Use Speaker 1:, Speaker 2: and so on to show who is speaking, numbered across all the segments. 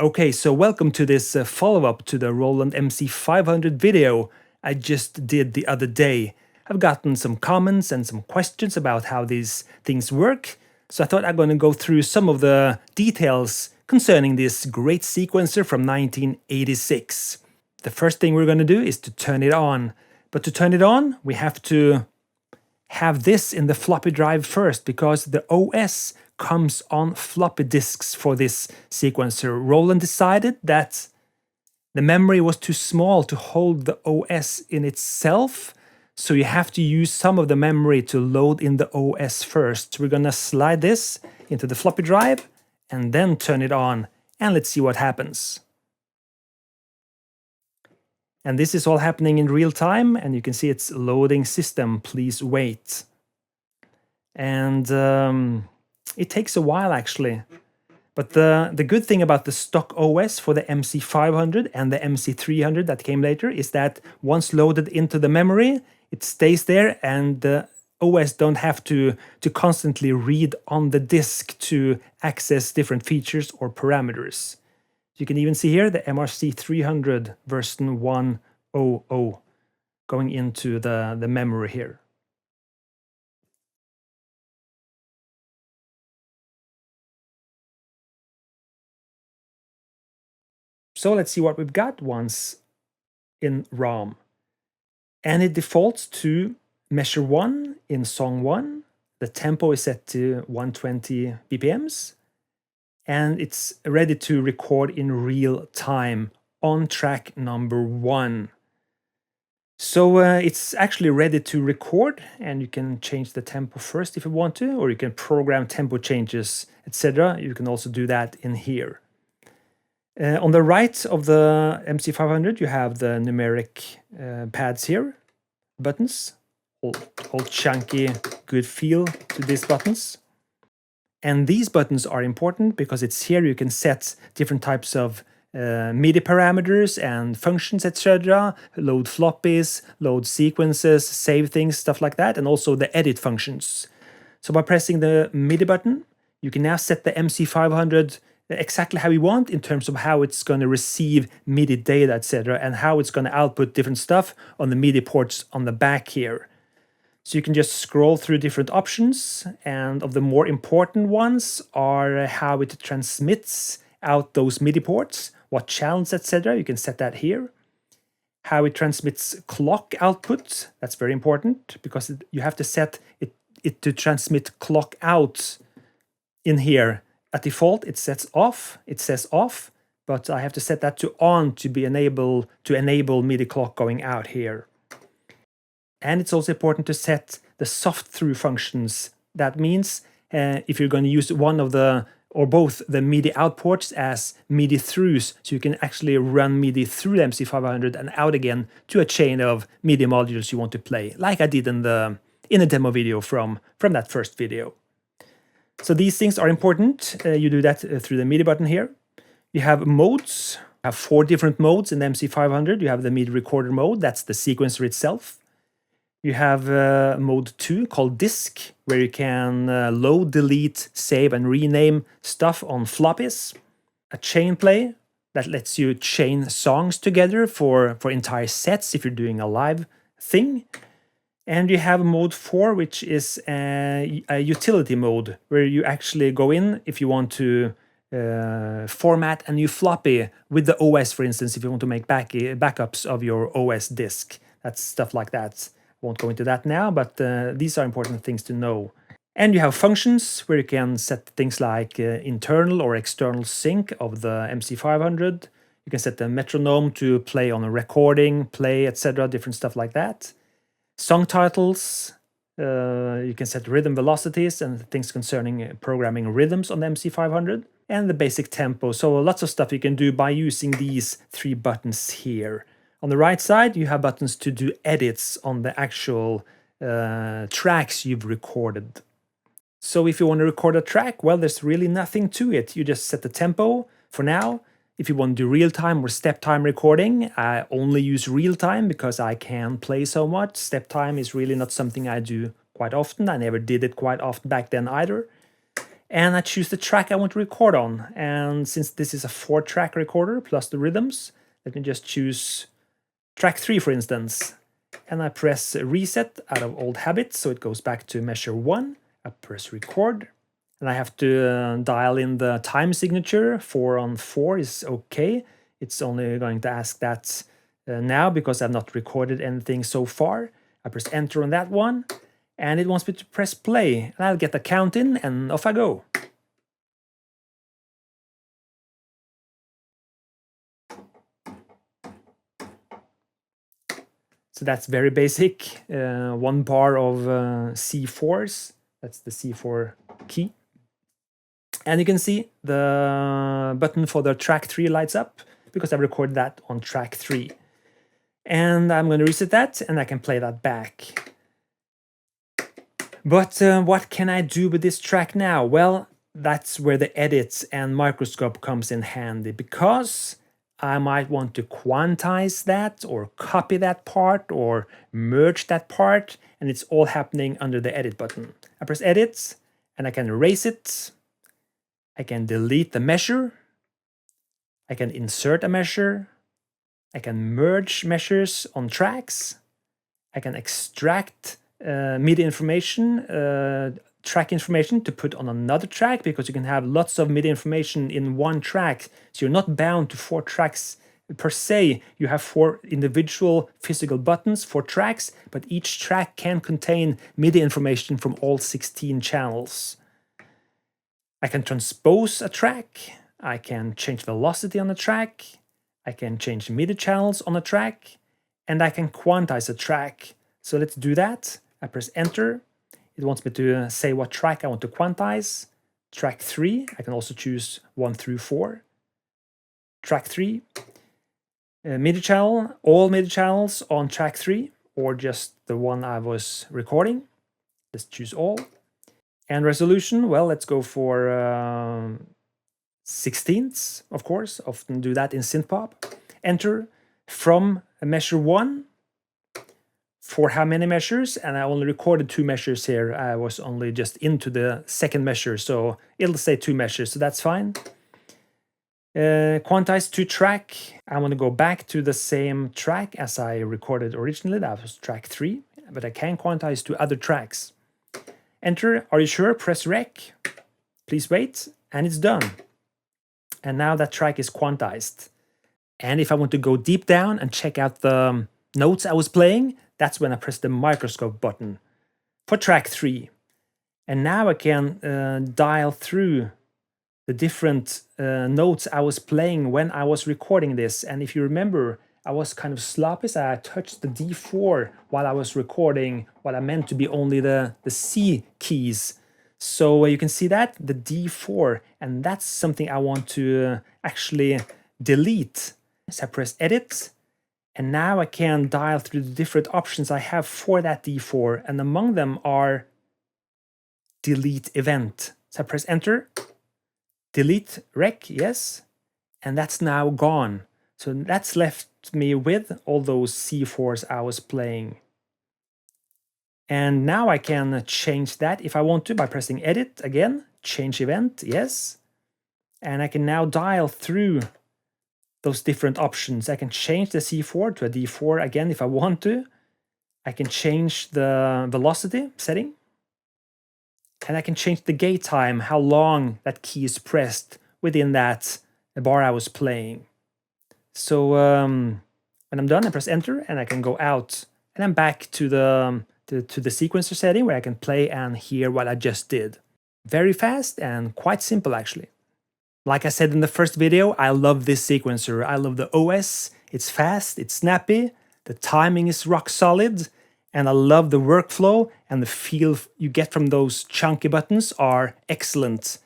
Speaker 1: Okay, so welcome to this follow-up to the Roland MC500 video I just did the other day. I've gotten some comments and some questions about how these things work, so I thought I'm going to go through some of the details concerning this great sequencer from 1986. The first thing we're going to do is to turn it on. But to turn it on, we have to have this in the floppy drive first, because the OS comes on floppy disks for this sequencer. Roland decided that the memory was too small to hold the OS in itself, so you have to use some of the memory to load in the OS first. We're gonna slide this into the floppy drive and then turn it on, and let's see what happens. And this is all happening in real time, and you can see it's loading system, please wait. And it takes a while actually. But the good thing about the stock OS for the MC500 and the MC300 that came later is that once loaded into the memory, it stays there, and the OS don't have to constantly read on the disk to access different features or parameters. You can even see here the MRC300 version 1.00 going into the memory here. So let's see what we've got once in ROM. And it defaults to measure 1 in song 1. The tempo is set to 120 BPMs. And it's ready to record in real time on track number 1. So it's actually ready to record, and you can change the tempo first if you want to, or you can program tempo changes, etc. You can also do that in here. On the right of the MC500, you have the numeric pads here, buttons, all chunky, good feel to these buttons. And these buttons are important because it's here you can set different types of MIDI parameters and functions, etc. Load floppies, load sequences, save things, stuff like that, and also the edit functions. So by pressing the MIDI button, you can now set the MC500 exactly how you want in terms of how it's going to receive MIDI data, etc., and how it's going to output different stuff on the MIDI ports on the back here. So you can just scroll through different options, and of the more important ones are how it transmits out those MIDI ports, what channels, etc. You can set that here. How it transmits clock output, that's very important because you have to set it to transmit clock out in here. At default, it says off, but I have to set that to on to enable MIDI clock going out here. And it's also important to set the soft through functions. That means if you're going to use one of the or both the MIDI outputs as MIDI throughs, so you can actually run MIDI through the MC500 and out again to a chain of MIDI modules you want to play, like I did in the demo video from that first video. So these things are important. You do that through the MIDI button here. You have modes. You have 4 different modes in the MC500. You have the MIDI recorder mode, that's the sequencer itself. You have mode 2 called disk, where you can load, delete, save, and rename stuff on floppies. A chain play that lets you chain songs together for entire sets if you're doing a live thing. And you have mode 4, which is a utility mode, where you actually go in if you want to format a new floppy with the OS, for instance, if you want to make backups of your OS disk. That's stuff like that. Won't go into that now, but these are important things to know. And you have functions where you can set things like internal or external sync of the MC500. You can set the metronome to play on a recording, play, etc., different stuff like that. Song titles, you can set rhythm velocities and things concerning programming rhythms on the MC500, and the basic tempo. So lots of stuff you can do by using these 3 buttons here. On the right side, you have buttons to do edits on the actual tracks you've recorded. So if you want to record a track, well, there's really nothing to it. You just set the tempo for now. If you want to do real-time or step-time recording, I only use real-time because I can play so much. Step-time is really not something I do quite often. I never did it quite often back then either. and I choose the track I want to record on. And since this is a 4-track recorder plus the rhythms, let me just choose track 3, for instance. And I press reset out of old habit, so it goes back to measure 1. I press record, and I have to dial in the time signature. 4 on 4 is okay. It's only going to ask that now because I've not recorded anything so far. I press enter on that one, and it wants me to press play, and I'll get the count in, and off I go. So that's very basic. 1 bar of C4s. That's the C4 key. And you can see the button for the track 3 lights up because I recorded that on track 3. And I'm going to reset that, and I can play that back. But what can I do with this track now? Well, that's where the edits and microscope comes in handy, because I might want to quantize that or copy that part or merge that part, and it's all happening under the edit button. I press edit, and I can erase it. I can delete the measure. I can insert a measure. I can merge measures on tracks. I can extract MIDI information, track information to put on another track, because you can have lots of MIDI information in one track. So you're not bound to 4 tracks per se. You have 4 individual physical buttons, 4 tracks, but each track can contain MIDI information from all 16 channels. I can transpose a track. I can change velocity on a track. I can change MIDI channels on a track, and I can quantize a track. So let's do that. I press enter. It wants me to say what track I want to quantize. Track 3. I can also choose 1 through 4. Track 3. MIDI channel. All MIDI channels on track 3, or just the one I was recording. Let's choose all. And resolution, well, let's go for 16ths, of course. Often do that in synth-pop. Enter. From measure 1. For how many measures? And I only recorded 2 measures here. I was only just into the second measure, so it'll say 2 measures, so that's fine. Quantize to track. I want to go back to the same track as I recorded originally. That was track 3, but I can quantize to other tracks. Enter. Are you sure? Press rec. Please wait, and it's done. And now that track is quantized. And if I want to go deep down and check out the notes I was playing, that's when I press the microscope button for track 3. And now I can dial through the different notes I was playing when I was recording this. And if you remember, I was kind of sloppy, so I touched the D4 while I was recording what I meant to be only the C keys. So you can see that, the D4, and that's something I want to actually delete. So I press edit, and now I can dial through the different options I have for that D4, and among them are delete event. So I press enter, delete rec, yes, and that's now gone. So that's left me with all those C4s I was playing. And now I can change that if I want to by pressing edit again, change event, yes. And I can now dial through those different options. I can change the C4 to a D4 again if I want to. I can change the velocity setting. And I can change the gate time, how long that key is pressed within that bar I was playing. So when I'm done, I press enter, and I can go out, and I'm back to the sequencer setting where I can play and hear what I just did. Very fast and quite simple, actually. Like I said in the first video, I love this sequencer. I love the OS. It's fast, it's snappy, the timing is rock solid, and I love the workflow, and the feel you get from those chunky buttons are excellent.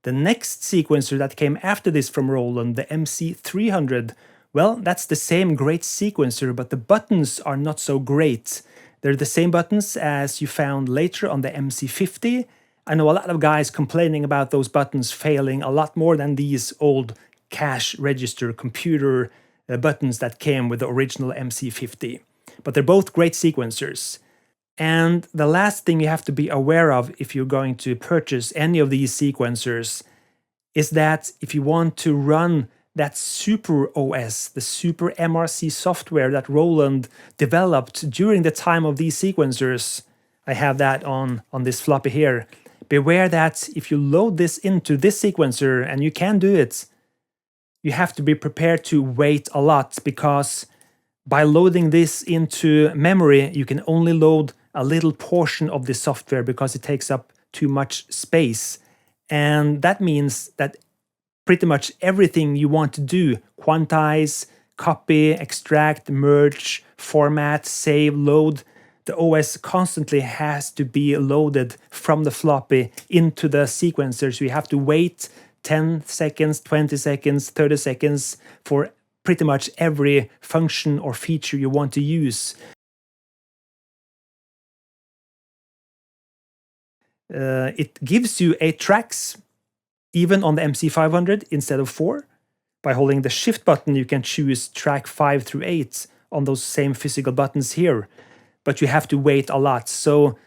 Speaker 1: The next sequencer that came after this from Roland, the MC300, well, that's the same great sequencer, but the buttons are not so great. They're the same buttons as you found later on the MC50. I know a lot of guys complaining about those buttons failing a lot more than these old cash register computer buttons that came with the original MC50. But they're both great sequencers. And the last thing you have to be aware of if you're going to purchase any of these sequencers is that if you want to run that Super OS, the Super MRC software that Roland developed during the time of these sequencers, I have that on this floppy here. Beware that if you load this into this sequencer, and you can do it, you have to be prepared to wait a lot, because by loading this into memory, you can only load a little portion of the software because it takes up too much space. And that means that pretty much everything you want to do, quantize, copy, extract, merge, format, save, load, the OS constantly has to be loaded from the floppy into the sequencer. So you have to wait 10 seconds, 20 seconds, 30 seconds for pretty much every function or feature you want to use. It gives you 8 tracks, even on the MC500 instead of 4. By holding the shift button, you can choose track 5 through 8 on those same physical buttons here, but you have to wait a lot. So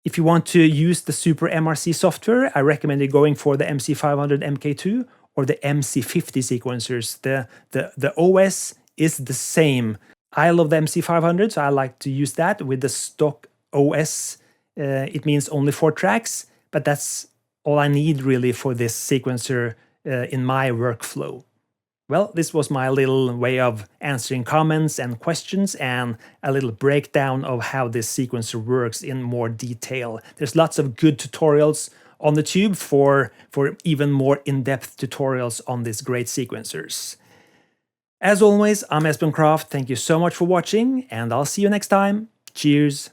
Speaker 1: if you want to use the Super MRC software, I recommend you going for the MC500 MkII or the MC50 sequencers. The OS is the same. I love the MC500, so I like to use that with the stock OS. It means only 4 tracks, but that's all I need really for this sequencer in my workflow. Well, this was my little way of answering comments and questions, and a little breakdown of how this sequencer works in more detail. There's lots of good tutorials on the tube for even more in-depth tutorials on these great sequencers. As always, I'm Espen Kraft. Thank you so much for watching, and I'll see you next time. Cheers!